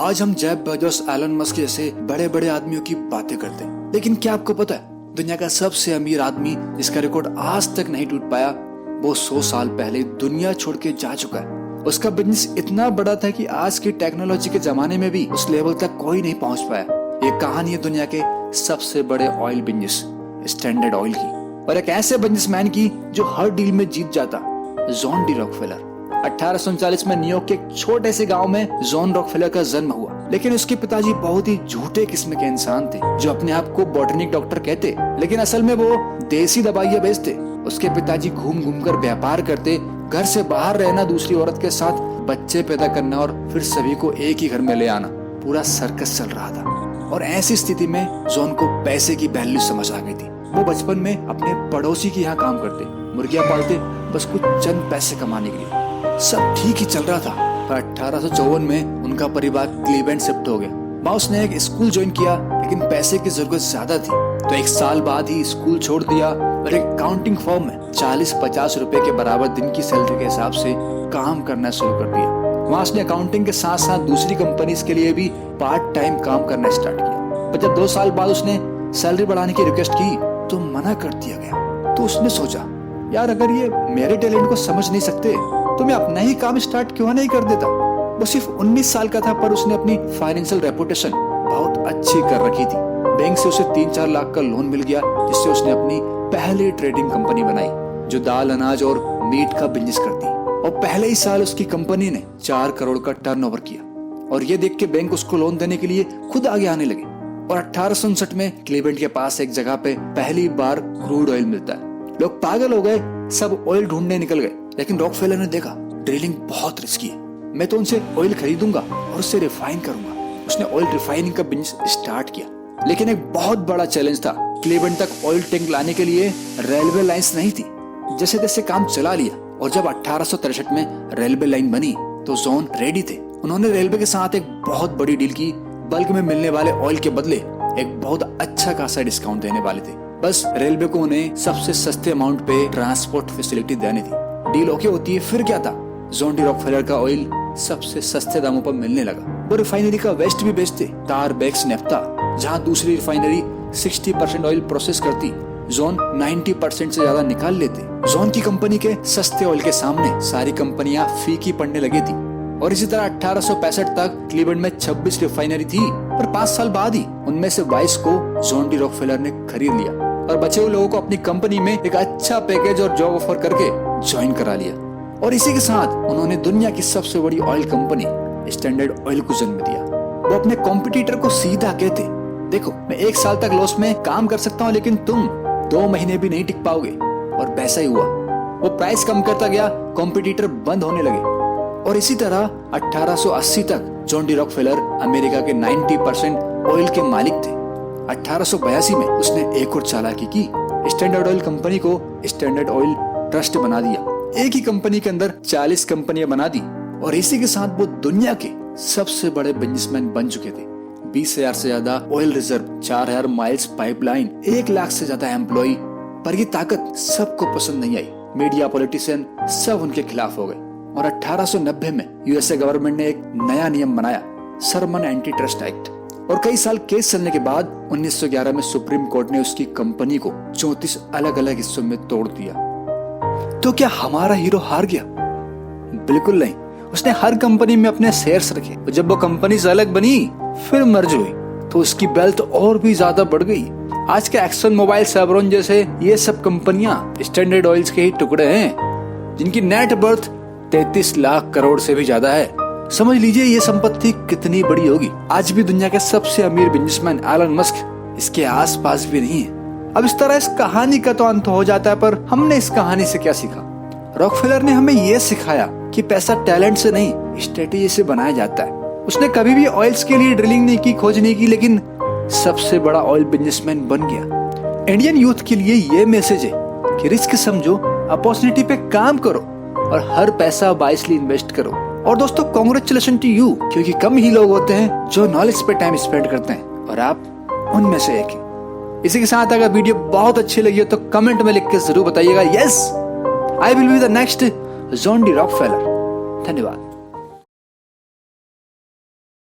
आज हम Jeff Bezos, Elon Musk जैसे बड़े बड़े आदमियों की बातें करते हैं, लेकिन क्या आपको पता है दुनिया का सबसे अमीर आदमी जिसका रिकॉर्ड आज तक नहीं टूट पाया, वो 100 साल पहले दुनिया छोड़ के जा चुका है। उसका बिजनेस इतना बड़ा था कि आज की टेक्नोलॉजी के जमाने में भी उस लेवल तक कोई नहीं पहुंच पाया। ये कहानी है दुनिया के सबसे बड़े ऑयल बिजनेस स्टैंडर्ड ऑयल की, और एक ऐसे बिजनेसमैन की जो हर डील में जीत जाता, जॉन डी रॉकफेलर। 1839 में न्यूयॉर्क के एक छोटे से गांव में जॉन रॉकफेलर का जन्म हुआ, लेकिन उसके पिताजी बहुत ही झूठे किस्म के इंसान थे जो अपने आप को बॉटनिक डॉक्टर कहते, लेकिन असल में वो देसी दवाइयां बेचते। उसके पिताजी घूम घूम कर व्यापार करते, घर से बाहर रहना, दूसरी औरत के साथ बच्चे पैदा करना और फिर सभी को एक ही घर में ले आना, पूरा सर्कस चल रहा था। और ऐसी स्थिति में जॉन को पैसे की वैल्यू समझ आ गई थी। वो बचपन में अपने पड़ोसी के यहाँ काम करते, मुर्गियां पालते, बस कुछ चंद पैसे कमाने के लिए। सब ठीक ही चल रहा था, पर 1854 में उनका परिवार क्लीवेलैंड शिफ्ट हो गया। वहाँ उसने एक स्कूल ज्वाइन किया, लेकिन पैसे की जरूरत ज्यादा थी, तो 1 साल बाद ही स्कूल छोड़ दिया और एक अकाउंटिंग फर्म में 40-50 रुपए के बराबर दिन की सैलरी के हिसाब से काम करना शुरू कर दिया। वहाँ उसने अकाउंटिंग के साथ साथ दूसरी कंपनीज के लिए भी पार्ट टाइम काम करना स्टार्ट किया। पर जब 2 साल बाद उसने सैलरी बढ़ाने की रिक्वेस्ट की तो मना कर दिया गया। तो उसने सोचा, यार अगर ये मेरे टैलेंट को समझ नहीं सकते तो मैं अपना ही काम स्टार्ट क्यों नहीं कर देता। वो सिर्फ 19 साल का था, पर उसने अपनी फाइनेंशियल रेपुटेशन बहुत अच्छी कर रखी थी। बैंक से उसे 3-4 लाख का लोन मिल गया, जिससे उसने अपनी पहली ट्रेडिंग कंपनी बनाई जो दाल, अनाज और मीट का बिजनेस करती। और पहले ही साल उसकी कंपनी ने 4 करोड़ का टर्नओवर किया, और ये देख के बैंक उसको लोन देने के लिए खुद आगे आने लगे। और 1859 में क्लीवेलैंड के पास एक जगह पे पहली बार क्रूड ऑयल मिलता है। लोग पागल हो गए, सब ऑयल ढूंढने निकल गए, लेकिन रॉकफेलर ने देखा ड्रिलिंग बहुत रिस्की है, मैं तो उनसे ऑयल खरीदूंगा और उससे रिफाइन करूंगा। उसने ऑयल रिफाइनिंग का बिजनेस स्टार्ट किया, लेकिन एक बहुत बड़ा चैलेंज था। क्लीवेलैंड तक ऑयल टैंक लाने के लिए रेलवे लाइंस नहीं थी। जैसे तैसे काम चला लिया, और जब 1863 में रेलवे लाइन बनी तो जॉन रेडी थे। उन्होंने रेलवे के साथ एक बहुत बड़ी डील की, बल्क में मिलने वाले ऑयल के बदले एक बहुत अच्छा खासा डिस्काउंट देने वाले थे। बस रेलवे को उन्हें सबसे सस्ते अमाउंट पे ट्रांसपोर्ट फैसिलिटी देनी थी। डील ओके होती है, फिर क्या था, जॉन डी रॉकफेलर का ऑयल सबसे सस्ते दामों पर मिलने लगा। वो रिफाइनरी का वेस्ट भी बेचते, तार, बैक्स, नेफ्ता। जहाँ दूसरी रिफाइनरी 60% ऑयल प्रोसेस करती, जॉन 90% से ज्यादा निकाल लेते। जॉन की कंपनी के सस्ते ऑयल के सामने सारी कंपनियां फीकी पड़ने लगी थी। और इसी तरह 1865 तक क्लीवेलैंड में 26 रिफाइनरी थी, पर 5 साल बाद ही उनमें से 22 को जॉन डी रॉकफेलर ने खरीद लिया और बचे हुए लोगों को अपनी कंपनी में एक अच्छा पैकेज और जॉब ऑफर करके ज्वाइन करा लिया। और इसी के साथ उन्होंने दुनिया की सबसे बड़ी ऑयल कंपनी स्टैंडर्ड ऑयल को जन्म दिया। वो अपने कॉम्पिटिटर को सीधा कहते, देखो मैं 1 साल तक लॉस में काम कर सकता हूँ, लेकिन तुम 2 महीने भी नहीं टिक पाओगे। और वैसा ही हुआ, वो प्राइस कम करता गया, कॉम्पिटिटर बंद होने लगे। और इसी तरह 1880 तक जॉन डी रॉकफेलर अमेरिका के 90% ऑयल के मालिक थे। 1882 में उसने एक और चालाकी की, स्टैंडर्ड ऑयल कंपनी को स्टैंडर्ड ऑयल ट्रस्ट बना दिया। एक ही कंपनी के अंदर 40 कंपनियां बना दी, और इसी के साथ वो दुनिया के सबसे बड़े बिजनेसमैन बन चुके थे। 20,000 से ज्यादा oil reserve, 4,000 miles pipeline, 1 lakh से ज्यादा एम्प्लॉय। पर ये ताकत सबको पसंद नहीं आई। मीडिया, पॉलिटिशियन सब उनके खिलाफ हो गए। और 1890 में यूएसए गवर्नमेंट ने एक नया नियम बनाया, शर्मन एंटी ट्रस्ट एक्ट। और कई साल केस चलने के बाद 1911 में सुप्रीम कोर्ट ने उसकी कंपनी को 34 अलग अलग हिस्सों में तोड़ दिया। तो क्या हमारा हीरो हार गया? बिल्कुल नहीं। उसने हर कंपनी में अपने शेयर्स रखे, और जब वो कंपनी अलग बनी, फिर मर्ज हुई, तो उसकी वेल्थ और भी ज्यादा बढ़ गई। आज के एक्सन मोबाइल, सेवरॉन जैसे ये सब कंपनियां स्टैंडर्ड ऑयल्स के ही टुकड़े हैं, जिनकी नेट वर्थ 33 लाख करोड़ से भी ज्यादा है। समझ लीजिए ये संपत्ति कितनी बड़ी होगी। आज भी दुनिया के सबसे अमीर बिजनेसमैन एलन मस्क इसके आसपास भी नहीं है। अब इस तरह इस कहानी का तो अंत हो जाता है, पर हमने इस कहानी से क्या सीखा? रॉकफेलर ने हमें ये सिखाया कि पैसा टैलेंट से नहीं, स्ट्रेटेजी से बनाया जाता है। उसने कभी भी ऑयल्स के लिए ड्रिलिंग नहीं की, खोज नहीं की, लेकिन सबसे बड़ा ऑयल बिजनेसमैन बन गया। इंडियन यूथ के लिए ये मैसेज है कि रिस्क समझो, अपॉर्चुनिटी पे काम करो, और हर पैसा वाइसली इन्वेस्ट करो। और दोस्तों, कांग्रेचुलेशन टू यू, क्योंकि कम ही लोग होते हैं जो नॉलेज पे टाइम स्पेंड करते हैं, और आप उनमें से एक हैं। इसी के साथ अगर वीडियो बहुत अच्छी लगी हो तो कमेंट में लिख के जरूर बताइएगा, yes I will be the next John D Rockefeller. धन्यवाद।